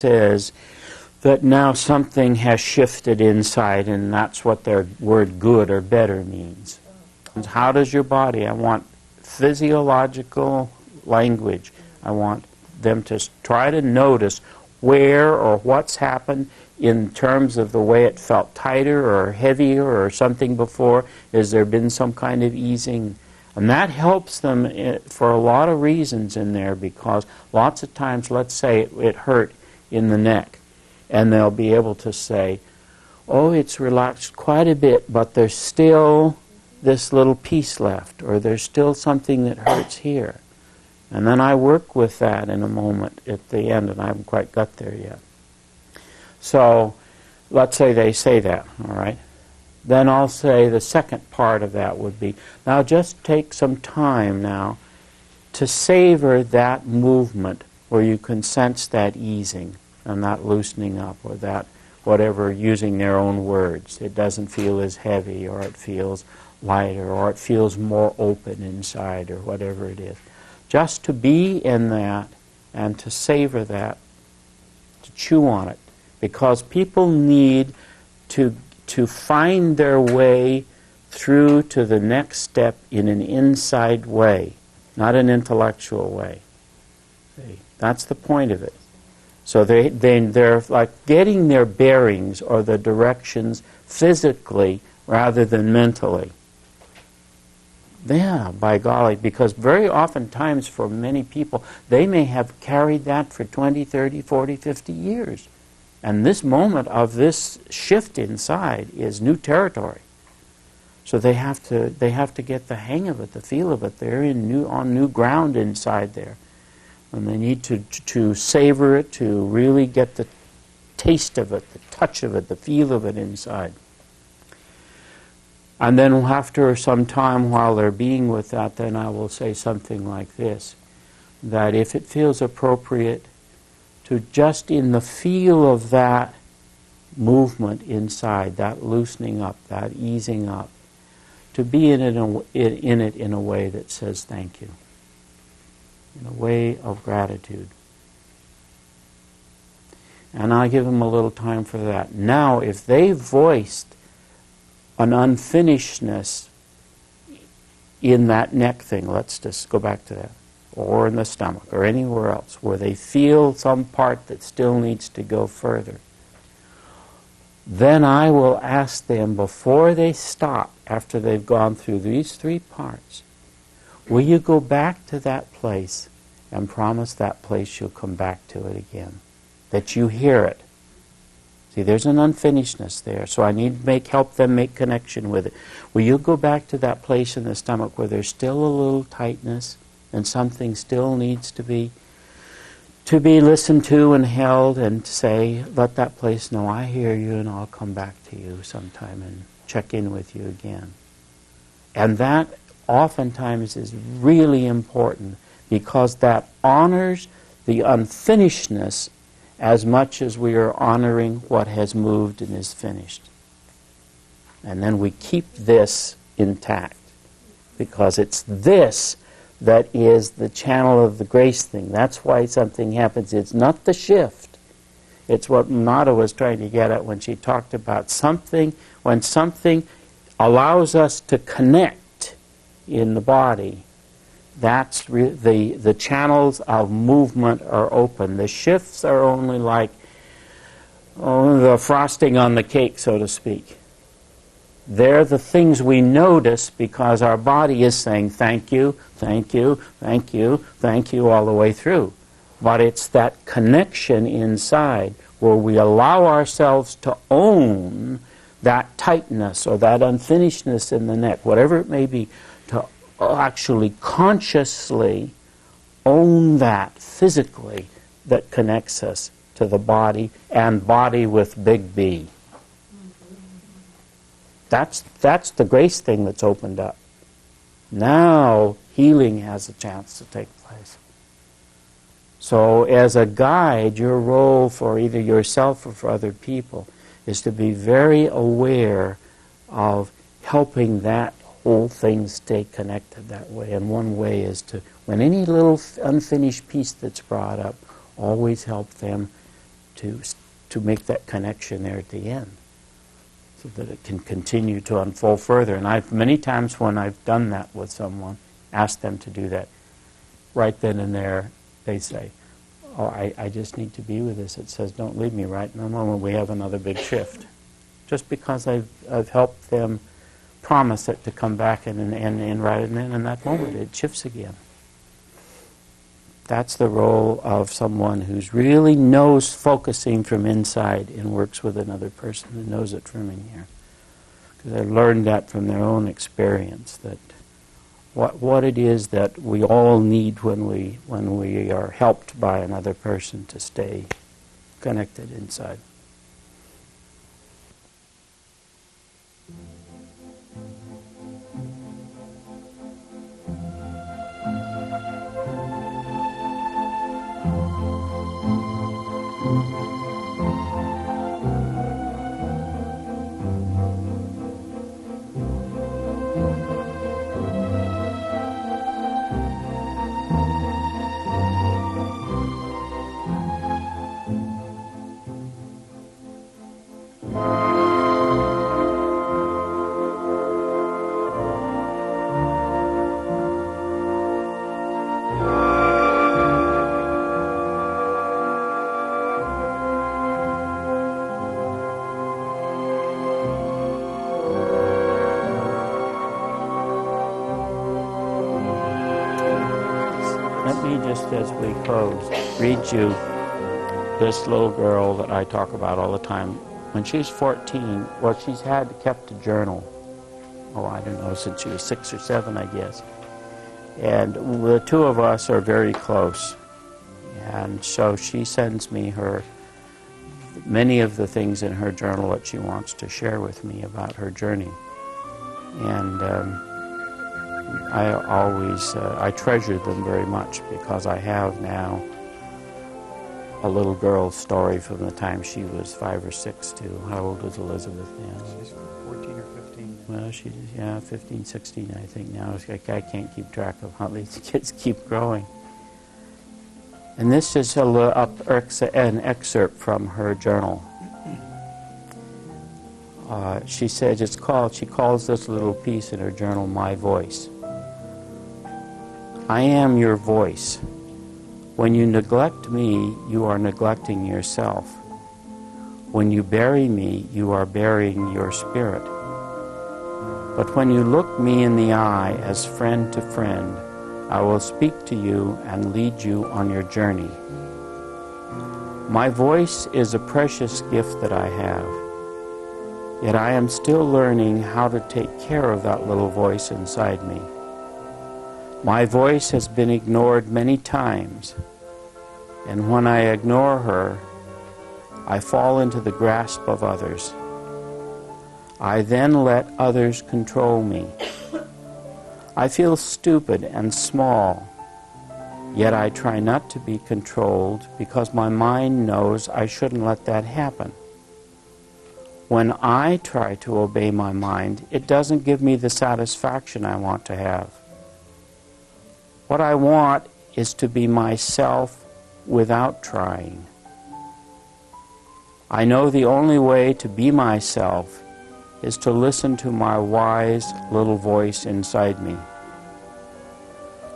says that now something has shifted inside, and that's what their word good or better means. And how does your body? I want physiological language. I want them to try to notice where or what's happened in terms of the way it felt tighter or heavier or something before. Has there been some kind of easing? And that helps them for a lot of reasons in there, because lots of times, let's say it hurt in the neck, and they'll be able to say, oh, it's relaxed quite a bit, but there's still this little piece left, or there's still something that hurts here. And then I work with that in a moment at the end, and I haven't quite got there yet. So let's say they say that, all right? Then I'll say the second part of that would be, now just take some time now to savor that movement where you can sense that easing and that loosening up, or that whatever, using their own words. It doesn't feel as heavy, or it feels lighter, or it feels more open inside, or whatever it is. Just to be in that and to savor that, to chew on it, because people need to find their way through to the next step in an inside way, not an intellectual way. See? That's the point of it. So they're like getting their bearings or the directions physically rather than mentally. Yeah, by golly, because very oftentimes for many people, they may have carried that for 20, 30, 40, 50 years. And this moment of this shift inside is new territory. So they have to get the hang of it, the feel of it. They're on new ground inside there. And they need to savor it, to really get the taste of it, the touch of it, the feel of it inside. And then after some time while they're being with that, then I will say something like this, that if it feels appropriate to just in the feel of that movement inside, that loosening up, that easing up, to be in it in a way that says thank you, in a way of gratitude. And I give them a little time for that. Now, if they voiced an unfinishedness in that neck thing, let's just go back to that, or in the stomach, or anywhere else, where they feel some part that still needs to go further, then I will ask them, before they stop, after they've gone through these three parts, will you go back to that place and promise that place you'll come back to it again, that you hear it? See, there's an unfinishedness there, so I need to help them make connection with it. Will you go back to that place in the stomach where there's still a little tightness and something still needs to be listened to and held, and say, let that place know, I hear you and I'll come back to you sometime and check in with you again. And that oftentimes is really important, because that honors the unfinishedness as much as we are honoring what has moved and is finished. And then we keep this intact, because it's this that is the channel of the grace thing. That's why something happens. It's not the shift. It's what Nada was trying to get at when she talked about something, when something allows us to connect in the body, that's the channels of movement are open. The shifts are only like the frosting on the cake, so to speak. They're the things we notice because our body is saying thank you, thank you, thank you, thank you all the way through. But it's that connection inside where we allow ourselves to own that tightness or that unfinishedness in the neck, whatever it may be, to actually consciously own that physically, that connects us to the body, and body with big B. That's the grace thing that's opened up. Now healing has a chance to take place. So as a guide, your role for either yourself or for other people is to be very aware of helping that whole thing stay connected that way. And one way is to, when any little unfinished piece that's brought up, always help them to make that connection there at the end, so that it can continue to unfold further. And I've many times when I've done that with someone, asked them to do that, right then and there, they say, "Oh, I just need to be with this." It says, "Don't leave me," right in the moment we have another big shift. Just because I've helped them promise it to come back and right in that moment it shifts again. That's the role of someone who's really knows focusing from inside and works with another person who knows it from in here. Because I learned that from their own experience, that what it is that we all need when we are helped by another person to stay connected inside. Let me, just as we close, read you this little girl that I talk about all the time. When she's 14, well, she's kept a journal. Oh, I don't know, since she was 6 or 7, I guess. And the two of us are very close. And so she sends me many of the things in her journal that she wants to share with me about her journey. And I treasure them very much, because I have now a little girl's story from the time she was 5 or 6 to, how old is Elizabeth now? She's 14 or 15. Well, she's, 15, 16, I think now. It's like I can't keep track of how these kids keep growing. And this is an excerpt from her journal. She said she calls this little piece in her journal, "My Voice." I am your voice. When you neglect me, you are neglecting yourself. When you bury me, you are burying your spirit. But when you look me in the eye as friend to friend, I will speak to you and lead you on your journey. My voice is a precious gift that I have, yet I am still learning how to take care of that little voice inside me. My voice has been ignored many times, and when I ignore her, I fall into the grasp of others. I then let others control me. I feel stupid and small, yet I try not to be controlled, because my mind knows I shouldn't let that happen. When I try to obey my mind, it doesn't give me the satisfaction I want to have. What I want is to be myself without trying. I know the only way to be myself is to listen to my wise little voice inside me.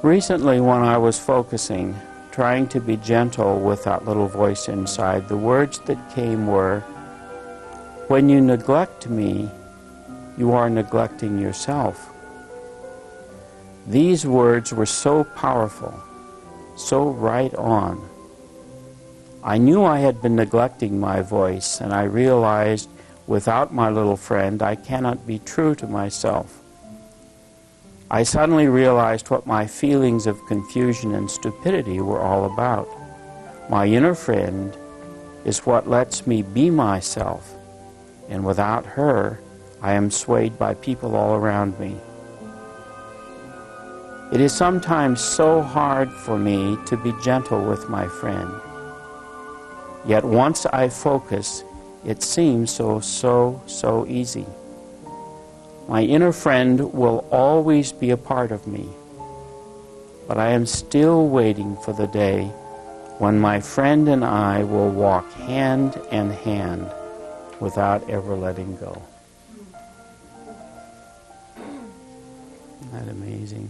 Recently, when I was focusing, trying to be gentle with that little voice inside, the words that came were, "When you neglect me, you are neglecting yourself." These words were so powerful, so right on. I knew I had been neglecting my voice, and I realized without my little friend, I cannot be true to myself. I suddenly realized what my feelings of confusion and stupidity were all about. My inner friend is what lets me be myself, and without her, I am swayed by people all around me. It is sometimes so hard for me to be gentle with my friend. Yet once I focus, it seems so easy. My inner friend will always be a part of me, but I am still waiting for the day when my friend and I will walk hand in hand without ever letting go. Isn't that amazing?